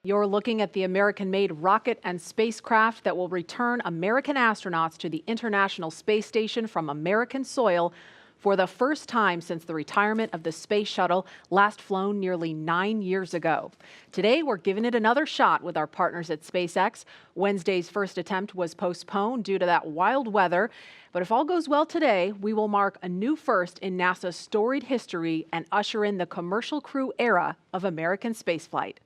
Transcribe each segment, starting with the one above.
You're looking at the American-made rocket and spacecraft that will return American astronauts to the International Space Station from American soil for the first time since the retirement of the space shuttle, last flown nearly 9 years ago. Today, we're giving it another shot with our partners at SpaceX. Wednesday's first attempt was postponed due to that wild weather. But if all goes well today, we will mark a new first in NASA's storied history and usher in the commercial crew era of American spaceflight.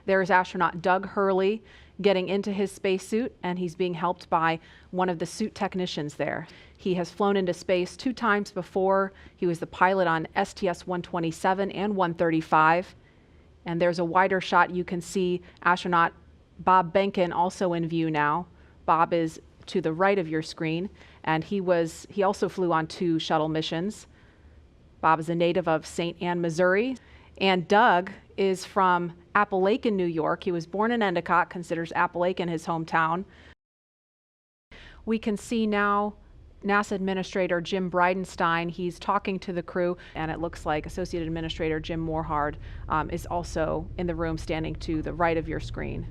There's astronaut Doug Hurley getting into his spacesuit, and he's being helped by one of the suit technicians there. He has flown into space 2 times before. He was the pilot on STS-127 and 135. And there's a wider shot. You can see astronaut Bob Behnken also in view now. Bob is to the right of your screen, and he also flew on 2 shuttle missions. Bob is a native of St. Anne, Missouri. And Doug is from Appalachian, New York. He was born in Endicott, considers Appalachian his hometown. We can see now NASA Administrator Jim Bridenstine. He's talking to the crew, and it looks like Associate Administrator Jim Morehard is also in the room, standing to the right of your screen.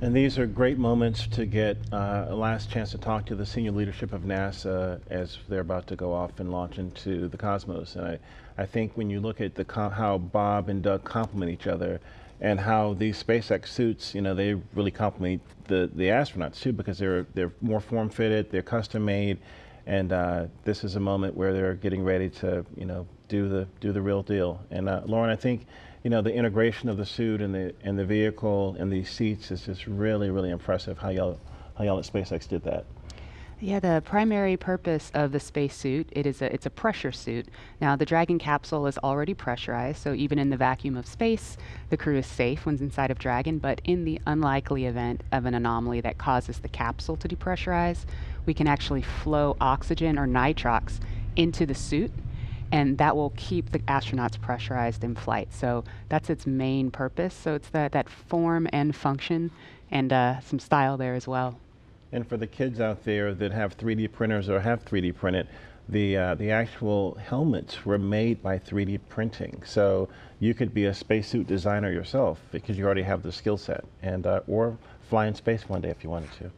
And these are great moments to get a last chance to talk to the senior leadership of NASA as they're about to go off and launch into the cosmos. And I think when you look at how Bob and Doug complement each other, and how these SpaceX suits, they really complement the astronauts too, because they're more form-fitted, they're custom-made, and this is a moment where they're getting ready to do the real deal. And Lauren, I think the integration of the suit and the vehicle and these seats is just really, really impressive how y'all at SpaceX did that. Yeah, the primary purpose of the spacesuit, it's a pressure suit. Now, the Dragon capsule is already pressurized, so even in the vacuum of space, the crew is safe when inside of Dragon. But in the unlikely event of an anomaly that causes the capsule to depressurize, we can actually flow oxygen or nitrox into the suit, and that will keep the astronauts pressurized in flight. So that's its main purpose. So it's that form and function, and some style there as well. And for the kids out there that have 3D printers or have 3D printed, the actual helmets were made by 3D printing. So you could be a spacesuit designer yourself because you already have the skill set, and or fly in space one day if you wanted to.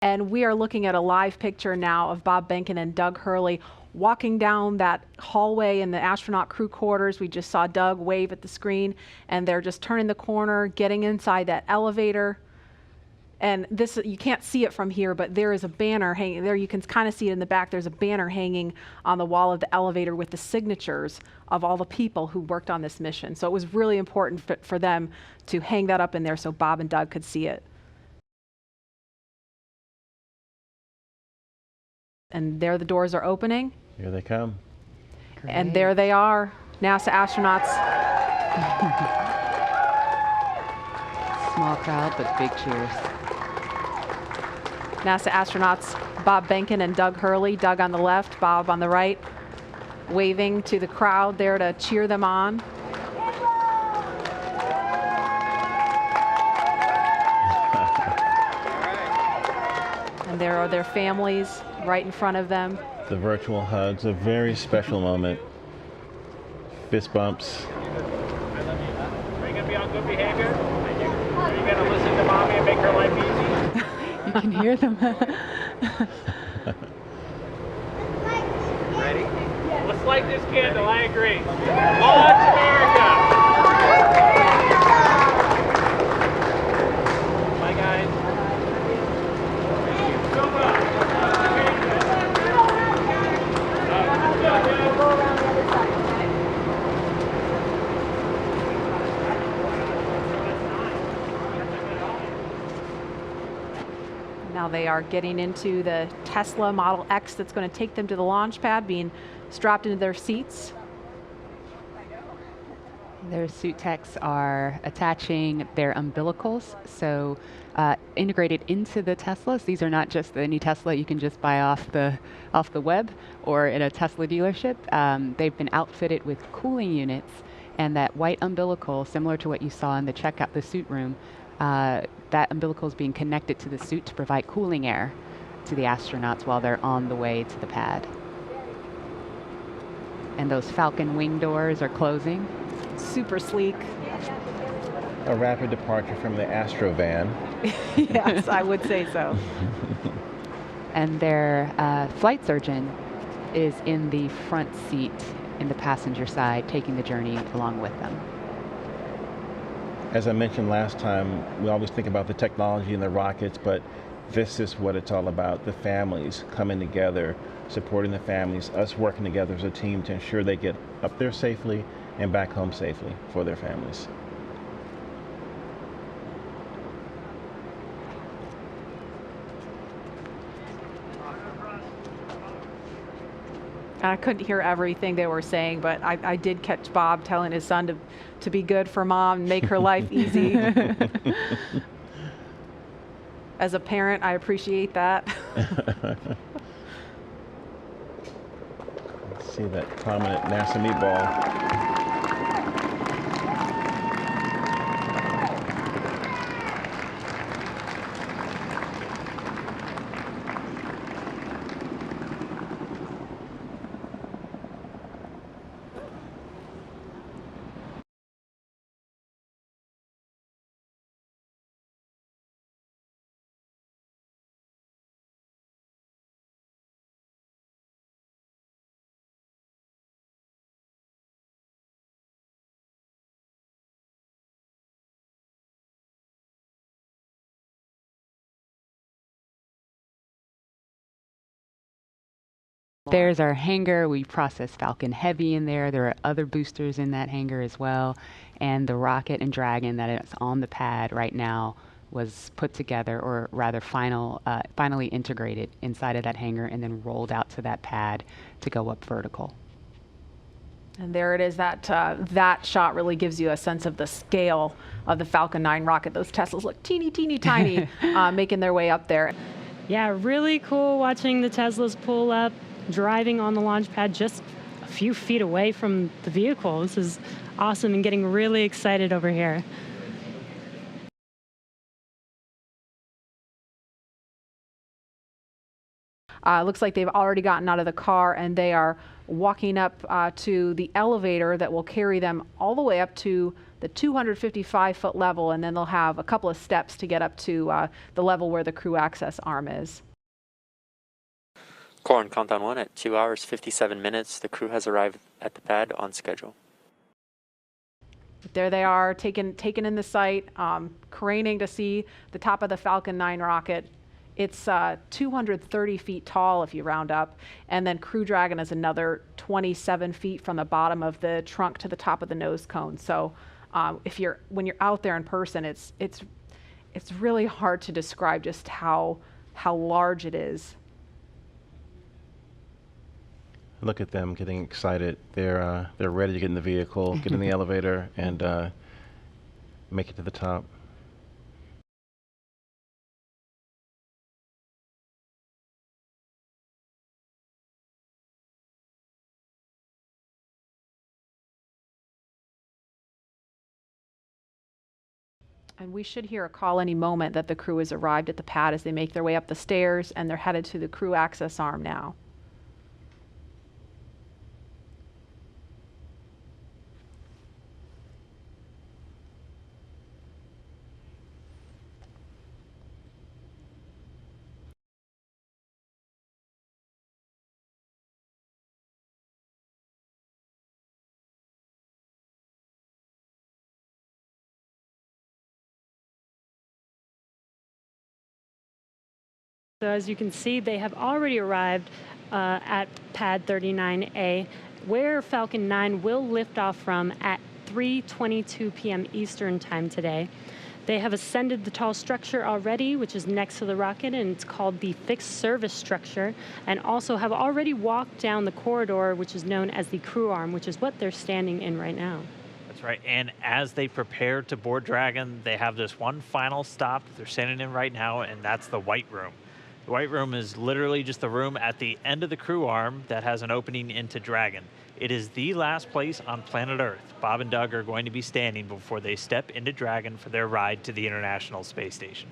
And we are looking at a live picture now of Bob Behnken and Doug Hurley walking down that hallway in the astronaut crew quarters. We just saw Doug wave at the screen, and they're just turning the corner, getting inside that elevator. And this, you can't see it from here, but there is a banner hanging there. You can kind of see it in the back. There's a banner hanging on the wall of the elevator with the signatures of all the people who worked on this mission. So it was really important for them to hang that up in there so Bob and Doug could see it. And there the doors are opening. Here they come. Great. And there they are, NASA astronauts. Small crowd, but big cheers. NASA astronauts Bob Behnken and Doug Hurley, Doug on the left, Bob on the right, waving to the crowd there to cheer them on. And there are their families right in front of them. The virtual hugs, a very special moment. Fist bumps. Are you going to be on good behavior? Are you going to listen to mommy and make her life easy? You can hear them. Ready? Let's light this candle, I agree. Launch America! Bye, guys. Now they are getting into the Tesla Model X that's going to take them to the launch pad, being strapped into their seats. Their suit techs are attaching their umbilicals, so integrated into the Teslas. These are not just the new Tesla you can just buy off the web or in a Tesla dealership. They've been outfitted with cooling units, and that white umbilical, similar to what you saw in the suit room, That umbilical is being connected to the suit to provide cooling air to the astronauts while they're on the way to the pad. And those Falcon wing doors are closing. Super sleek. A rapid departure from the Astro van. Yes, I would say so. And their flight surgeon is in the front seat in the passenger side, taking the journey along with them. As I mentioned last time, we always think about the technology and the rockets, but this is what it's all about, the families coming together, supporting the families, us working together as a team to ensure they get up there safely and back home safely for their families. I couldn't hear everything they were saying, but I did catch Bob telling his son to be good for mom and make her life easy. As a parent, I appreciate that. Let's see that prominent NASA meatball. There's our hangar. We process Falcon Heavy in there. There are other boosters in that hangar as well. And the rocket and Dragon that is on the pad right now was put together, or rather finally integrated inside of that hangar and then rolled out to that pad to go up vertical. And there it is. That shot really gives you a sense of the scale of the Falcon 9 rocket. Those Teslas look teeny, teeny, tiny, making their way up there. Yeah, really cool watching the Teslas pull up, driving on the launch pad just a few feet away from the vehicle. This is awesome and getting really excited over here. Looks like they've already gotten out of the car and they are walking up to the elevator that will carry them all the way up to the 255-foot level, and then they'll have a couple of steps to get up to the level where the crew access arm is. Core on countdown 1 at 2 hours 57 minutes. The crew has arrived at the pad on schedule. There they are, taken in the sight, craning to see the top of the Falcon 9 rocket. It's 230 feet tall if you round up, and then Crew Dragon is another 27 feet from the bottom of the trunk to the top of the nose cone. So when you're out there in person, it's really hard to describe just how large it is. Look at them getting excited. They're ready to get in the vehicle, get in the elevator, and make it to the top. And we should hear a call any moment that the crew has arrived at the pad as they make their way up the stairs, and they're headed to the crew access arm now. So as you can see, they have already arrived at pad 39A, where Falcon 9 will lift off from at 3:22 p.m. Eastern time today. They have ascended the tall structure already, which is next to the rocket, and it's called the fixed service structure, and also have already walked down the corridor, which is known as the crew arm, which is what they're standing in right now. That's right. And as they prepare to board Dragon, they have this one final stop that they're standing in right now, and that's the White Room. The White Room is literally just the room at the end of the crew arm that has an opening into Dragon. It is the last place on planet Earth Bob and Doug are going to be standing before they step into Dragon for their ride to the International Space Station.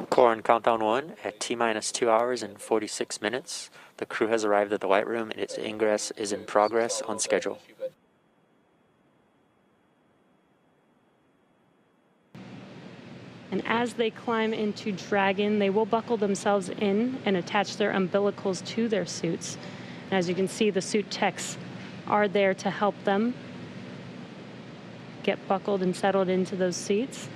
Core on countdown 1 at T-minus 2 hours and 46 minutes. The crew has arrived at the White Room and its ingress is in progress on schedule. And as they climb into Dragon, they will buckle themselves in and attach their umbilicals to their suits. And as you can see, the suit techs are there to help them get buckled and settled into those seats.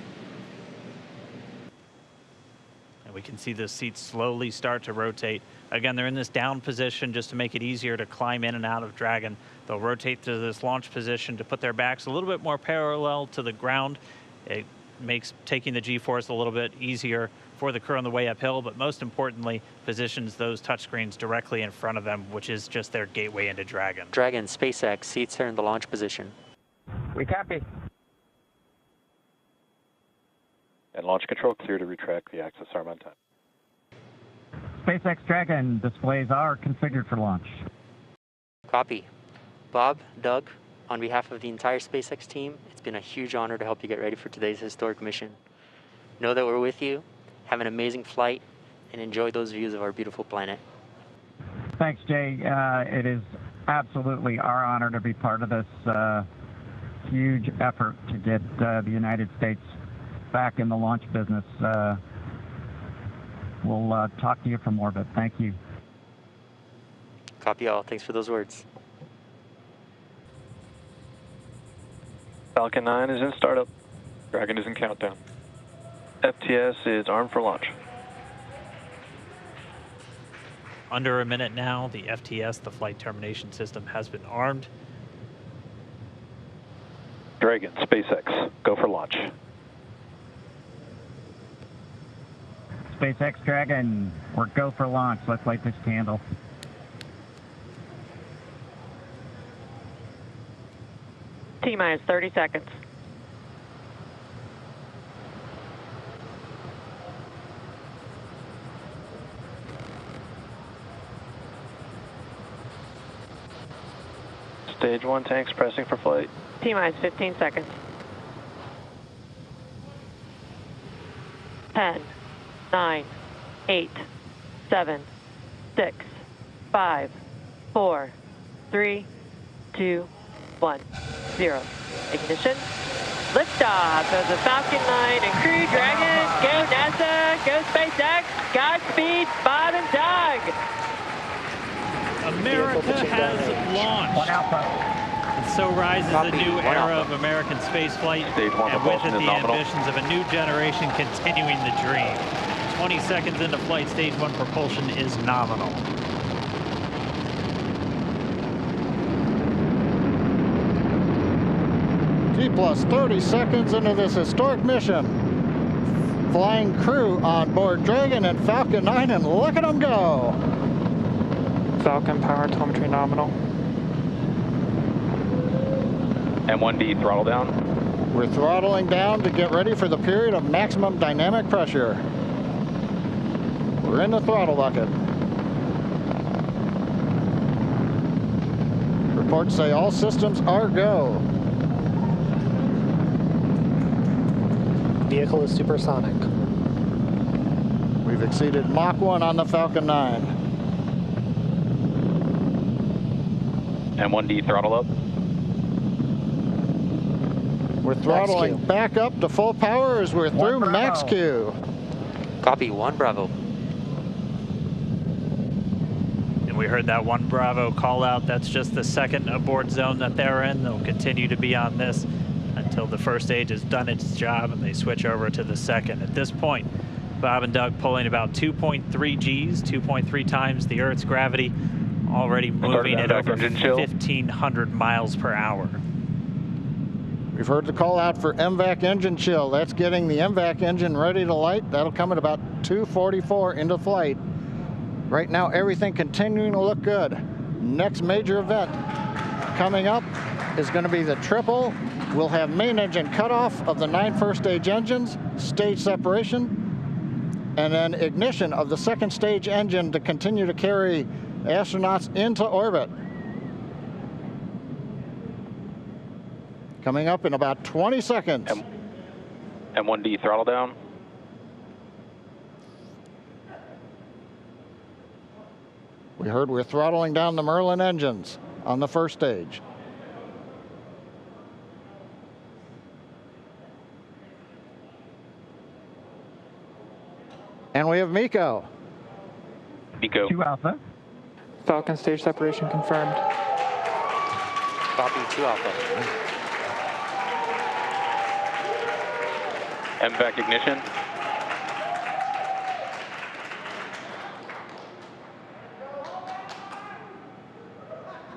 And we can see the seats slowly start to rotate. Again, they're in this down position just to make it easier to climb in and out of Dragon. They'll rotate to this launch position to put their backs a little bit more parallel to the ground. It makes taking the G-force a little bit easier for the crew on the way uphill, but most importantly, positions those touchscreens directly in front of them, which is just their gateway into Dragon. Dragon, SpaceX, seats are in the launch position. We copy. And launch control clear to retract the access arm on time. SpaceX Dragon displays are configured for launch. Copy. Bob, Doug, on behalf of the entire SpaceX team, it's been a huge honor to help you get ready for today's historic mission. Know that we're with you, have an amazing flight, and enjoy those views of our beautiful planet. Thanks, Jay. It is absolutely our honor to be part of this huge effort to get the United States back in the launch business. We'll talk to you from orbit. Thank you. Copy all. Thanks for those words. Falcon 9 is in startup. Dragon is in countdown. FTS is armed for launch. Under a minute now, the FTS, the flight termination system, has been armed. Dragon, SpaceX, go for launch. SpaceX Dragon, we're go for launch. Let's light this candle. T-minus 30 seconds. Stage 1 tanks pressing for flight. T-minus 15 seconds. 10, 9, 8, 7, 6, 5, 4, 3, 2, 1, 0. Ignition. Liftoff of the Falcon 9 and Crew Dragon. Go NASA, go SpaceX. Godspeed, Bob and Doug. America has launched. One Alpha. And so rises a new era of American spaceflight, Stage 1 and with it propulsion is the nominal. ambitions of a new generation continuing the dream. 20 seconds into flight, stage 1 propulsion is nominal. T plus 30 seconds into this historic mission. Flying crew on board Dragon and Falcon 9, and look at them go. Falcon power telemetry nominal. M1D throttle down. We're throttling down to get ready for the period of maximum dynamic pressure. We're in the throttle bucket. Reports say all systems are go. Vehicle is supersonic. We've exceeded Mach 1 on the Falcon 9. M1D throttle up. We're throttling Max Q. back up to full power as we're through Bravo. Max Q. Copy, 1 Bravo. And we heard that 1 Bravo call out. That's just the second abort zone that they're in. They'll continue to be on this until the first stage has done its job and they switch over to the second. At this point, Bob and Doug pulling about 2.3 Gs, 2.3 times the Earth's gravity, already moving at over 1,500 miles per hour. We've heard the call out for MVAC engine chill. That's getting the MVAC engine ready to light. That'll come at about 2:44 into flight. Right now, everything continuing to look good. Next major event coming up is going to be the triple We'll have main engine cutoff of the 9 first stage engines, stage separation, and then ignition of the second stage engine to continue to carry astronauts into orbit. Coming up in about 20 seconds. M1D throttle down. We heard we're throttling down the Merlin engines on the first stage. And we have MECO. MECO. 2 Alpha. Falcon stage separation confirmed. Copy, 2 Alpha. MVAC ignition.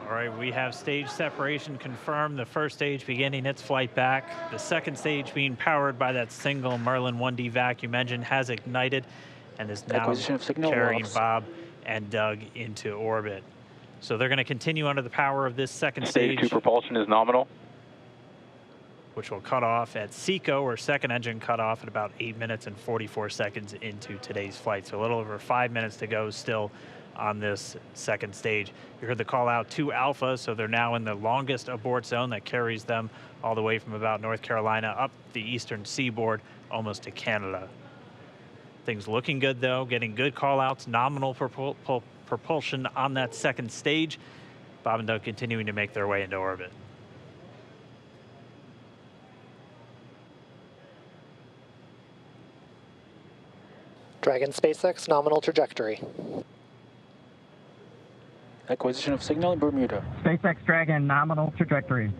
All right, we have stage separation confirmed. The first stage beginning its flight back. The second stage being powered by that single Merlin 1D vacuum engine has ignited and is now carrying Bob and Doug into orbit. So they're going to continue under the power of this second stage. Stage 2 propulsion is nominal. Which will cut off at SECO, or second engine cut off at about 8 minutes and 44 seconds into today's flight. So a little over 5 minutes to go still on this second stage. You heard the call out 2 Alpha, so they're now in the longest abort zone that carries them all the way from about North Carolina up the eastern seaboard, almost to Canada. Things looking good though, getting good call outs, nominal propulsion on that second stage. Bob and Doug continuing to make their way into orbit. Dragon SpaceX nominal trajectory. Acquisition of signal in Bermuda. SpaceX Dragon nominal trajectory.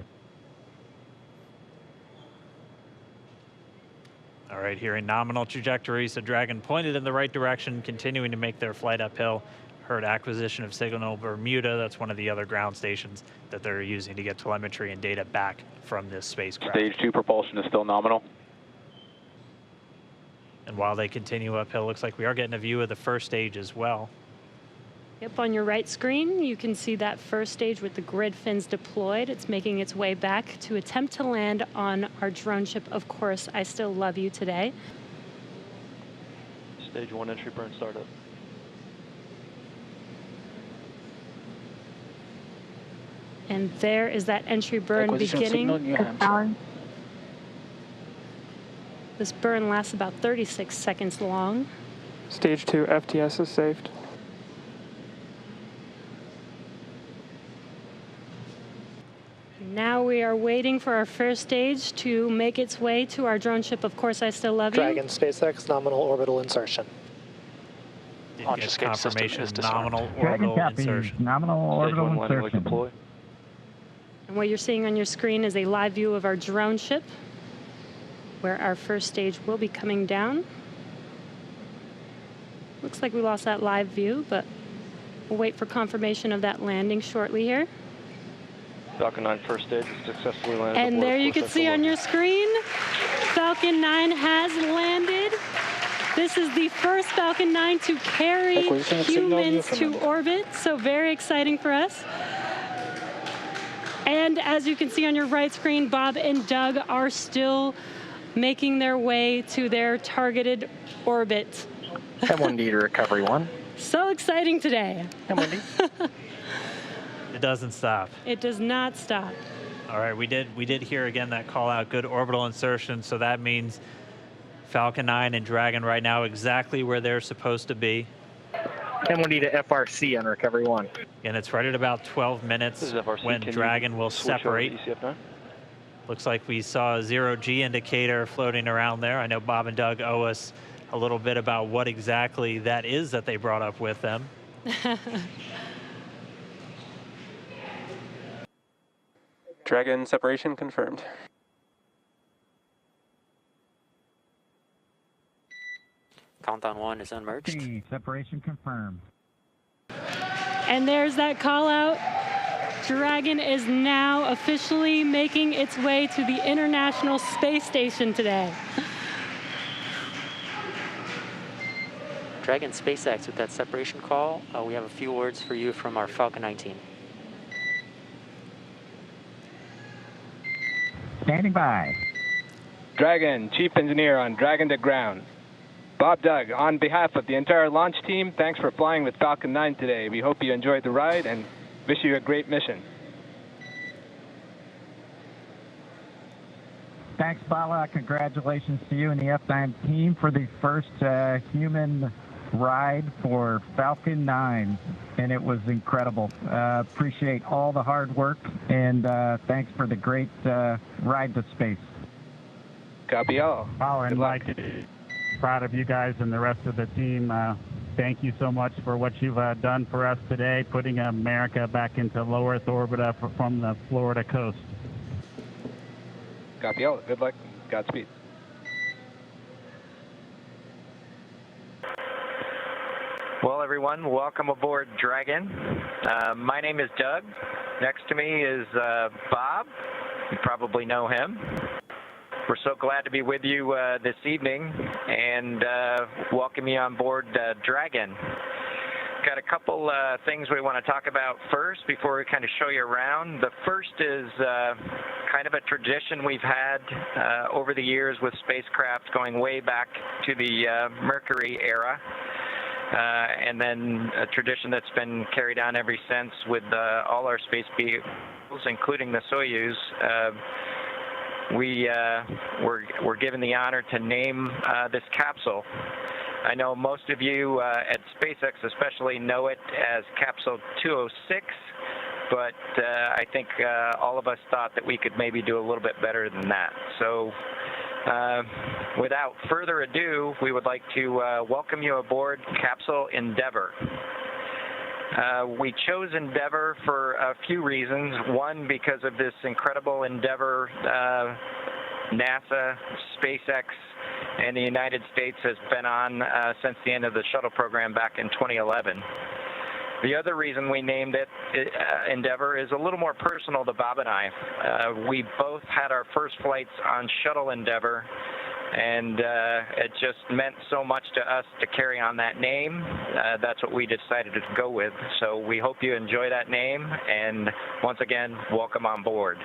All right, here in nominal trajectory, so Dragon pointed in the right direction, continuing to make their flight uphill. Heard acquisition of signal Bermuda. That's one of the other ground stations that they're using to get telemetry and data back from this spacecraft. Stage 2 propulsion is still nominal. And while they continue uphill, looks like we are getting a view of the first stage as well. Yep, on your right screen, you can see that first stage with the grid fins deployed. It's making its way back to attempt to land on our drone ship, Of Course, I Still Love You Today. Stage 1 entry burn startup. And there is that entry burn beginning. This burn lasts about 36 seconds long. Stage 2 FTS is saved. Now we are waiting for our first stage to make its way to our drone ship, Of Course I Still Love You. Dragon SpaceX nominal orbital insertion. Didn't get confirmation, nominal Dragon orbital copies, insertion. nominal orbital insertion. And what you're seeing on your screen is a live view of our drone ship, where our first stage will be coming down. Looks like we lost that live view, but we'll wait for confirmation of that landing shortly here. Falcon 9 first stage is successfully landed. And there you can see on your screen, Falcon 9 has landed. This is the first Falcon 9 to carry humans to orbit, so very exciting for us. And as you can see on your right screen, Bob and Doug are still making their way to their targeted orbit. M1D to recovery 1. So exciting today. M1D. It doesn't stop. It does not stop. All right, we did hear again that call out, good orbital insertion, so that means Falcon 9 and Dragon right now exactly where they're supposed to be. M1D to FRC on recovery 1. And it's right at about 12 minutes when Dragon will separate. Looks like we saw a 0G indicator floating around there. I know Bob and Doug owe us a little bit about what exactly that is that they brought up with them. Dragon separation confirmed. Countdown 1 is unmerged. Separation confirmed. And there's that call out. Dragon is now officially making its way to the International Space Station today. Dragon SpaceX with that separation call. We have a few words for you from our Falcon 9 team. standing by. Dragon, Chief Engineer on Dragon to ground. Bob Doug, on behalf of the entire launch team, thanks for flying with Falcon 9 today. We hope you enjoyed the ride and wish you a great mission. Thanks, Bala. Congratulations to you and the F9 team for the first human ride for Falcon 9, and it was incredible. Appreciate all the hard work, and thanks for the great ride to space. Copy all. Power and Mike, proud of you guys and the rest of the team. Thank you so much for what you've done for us today, putting America back into low Earth orbit from the Florida coast. Copy all. Good luck. Godspeed. Well, everyone, welcome aboard Dragon. My name is Doug. Next to me is Bob. You probably know him. We're so glad to be with you this evening and welcome you on board Dragon. Got a couple things we want to talk about first before we kind of show you around. The first is kind of a tradition we've had over the years with spacecraft going way back to the Mercury era. And then a tradition that's been carried on ever since with all our space vehicles, including the Soyuz. We're given the honor to name this capsule. I know most of you at SpaceX especially know it as Capsule 206, but I think all of us thought that we could maybe do a little bit better than that. So without further ado, we would like to welcome you aboard Capsule Endeavour. We chose Endeavour for a few reasons. One, because of this incredible endeavor NASA, SpaceX, and the United States has been on since the end of the shuttle program back in 2011. The other reason we named it Endeavour is a little more personal to Bob and I. We both had our first flights on Shuttle Endeavour, and it just meant so much to us to carry on that name. That's what we decided to go with. So we hope you enjoy that name, and once again, welcome on board.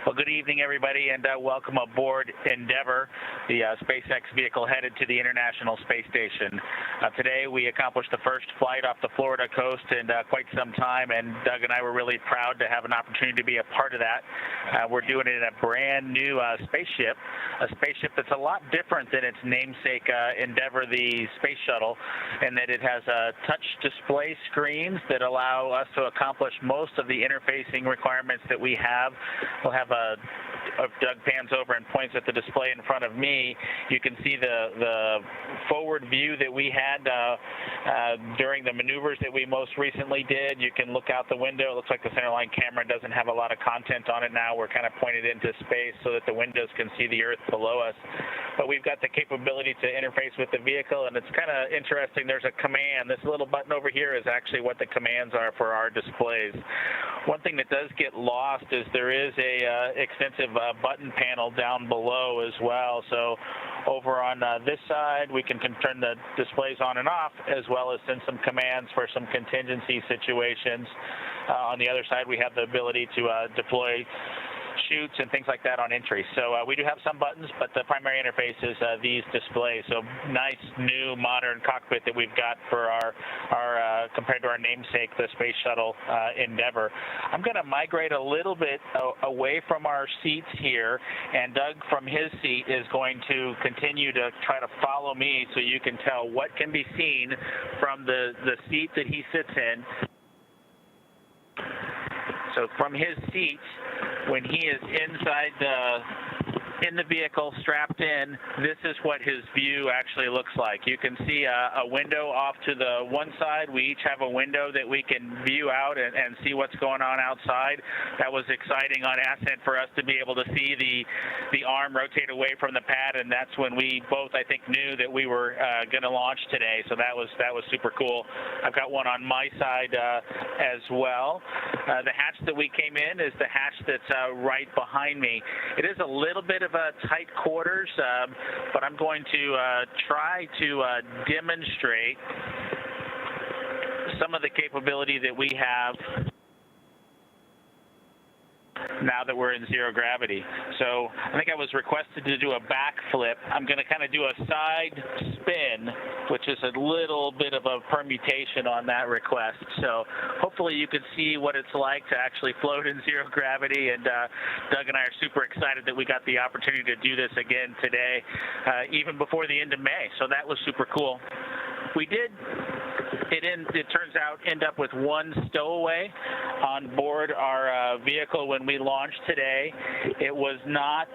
Well, good evening, everybody, and welcome aboard Endeavour, the SpaceX vehicle headed to the International Space Station. Today, we accomplished the first flight off the Florida coast in quite some time, and Doug and I were really proud to have an opportunity to be a part of that. We're doing it in a brand new spaceship, a spaceship that's a lot different than its namesake Endeavour, the space shuttle, in that it has touch display screens that allow us to accomplish most of the interfacing requirements that we have. We'll have Doug pans over and points at the display in front of me. You can see the forward view that we had during the maneuvers that we most recently did. You can look out the window. It looks like the centerline camera doesn't have a lot of content on it now. We're kind of pointed into space so that the windows can see the Earth below us. But we've got the capability to interface with the vehicle, and it's kind of interesting. There's a command. This little button over here is actually what the commands are for our displays. One thing that does get lost is there is a extensive button panel down below as well. So over on this side, we can turn the displays on and off, as well as send some commands for some contingency situations. On the other side, we have the ability to deploy chutes and things like that on entry. So we do have some buttons, but the primary interface is these displays. So nice, new, modern cockpit that we've got for our compared to our namesake, the Space Shuttle Endeavour. I'm going to migrate a little bit away from our seats here, and Doug from his seat is going to continue to try to follow me so you can tell what can be seen from the seat that he sits in. So from his seat, when he is inside in the vehicle, strapped in, this is what his view actually looks like. You can see a window off to the one side. We each have a window that we can view out and see what's going on outside. That was exciting on ascent for us to be able to see the arm rotate away from the pad, and that's when we both, I think, knew that we were going to launch today. So that was super cool. I've got one on my side as well. The hatch that we came in is the hatch that's right behind me. It is a little bit of a tight quarters, but I'm going to try to demonstrate some of the capability that we have now that we're in zero gravity. So I think I was requested to do a backflip. I'm going to kind of do a side spin, which is a little bit of a permutation on that request. So hopefully you can see what it's like to actually float in zero gravity. And Doug and I are super excited that we got the opportunity to do this again today, even before the end of May. So that was super cool. We did, it turns out, end up with one stowaway on board our vehicle when we launched today. It was not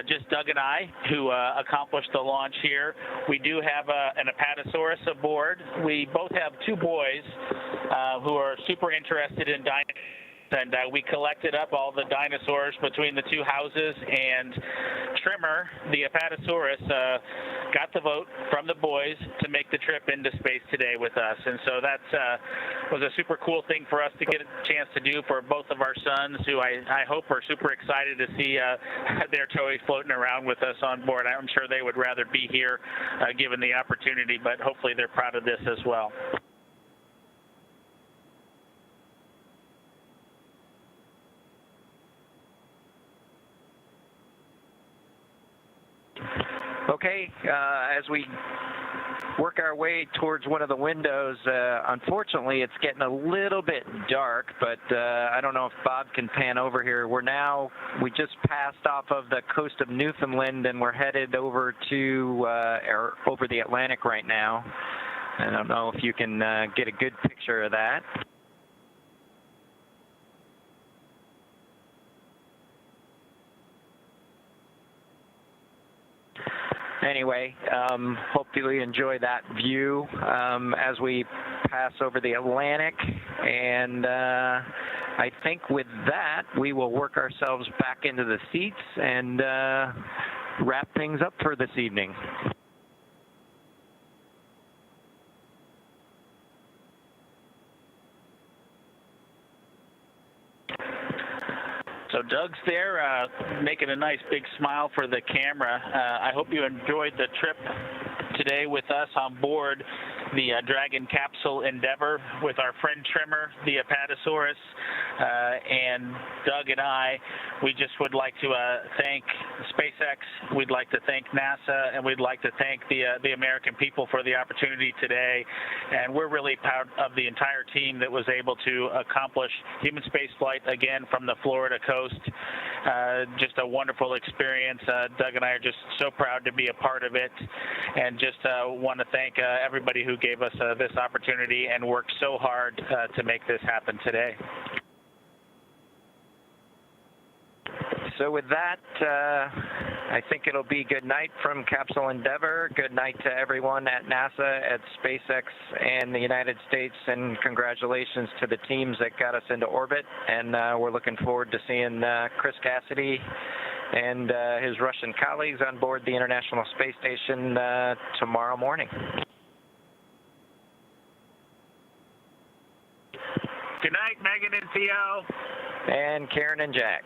just Doug and I who accomplished the launch here. We do have an Apatosaurus aboard. We both have two boys who are super interested in dinosaurs. And we collected up all the dinosaurs between the two houses, and Trimmer, the Apatosaurus, got the vote from the boys to make the trip into space today with us. And so that was a super cool thing for us to get a chance to do for both of our sons, who I hope are super excited to see their toys floating around with us on board. I'm sure they would rather be here given the opportunity, but hopefully they're proud of this as well. Okay, as we work our way towards one of the windows, unfortunately it's getting a little bit dark, but I don't know if Bob can pan over here. We just passed off of the coast of Newfoundland, and we're headed over to over the Atlantic right now. I don't know if you can get a good picture of that. Anyway, hopefully you enjoy that view as we pass over the Atlantic. And I think with that, we will work ourselves back into the seats and wrap things up for this evening. So Doug's there making a nice big smile for the camera. I hope you enjoyed the trip today with us on board the Dragon capsule Endeavour with our friend Trimmer, the Apatosaurus, and Doug and I. We just would like to thank SpaceX, we'd like to thank NASA, and we'd like to thank the American people for the opportunity today. And we're really proud of the entire team that was able to accomplish human spaceflight again from the Florida coast. Just a wonderful experience. Doug and I are just so proud to be a part of it, and just want to thank everybody who gave us this opportunity and worked so hard to make this happen today. So with that, I think it'll be good night from Capsule Endeavour. Good night to everyone at NASA, at SpaceX, and the United States, and congratulations to the teams that got us into orbit. And we're looking forward to seeing Chris Cassidy and his Russian colleagues on board the International Space Station tomorrow morning. Good night, Megan and Theo. And Karen and Jack.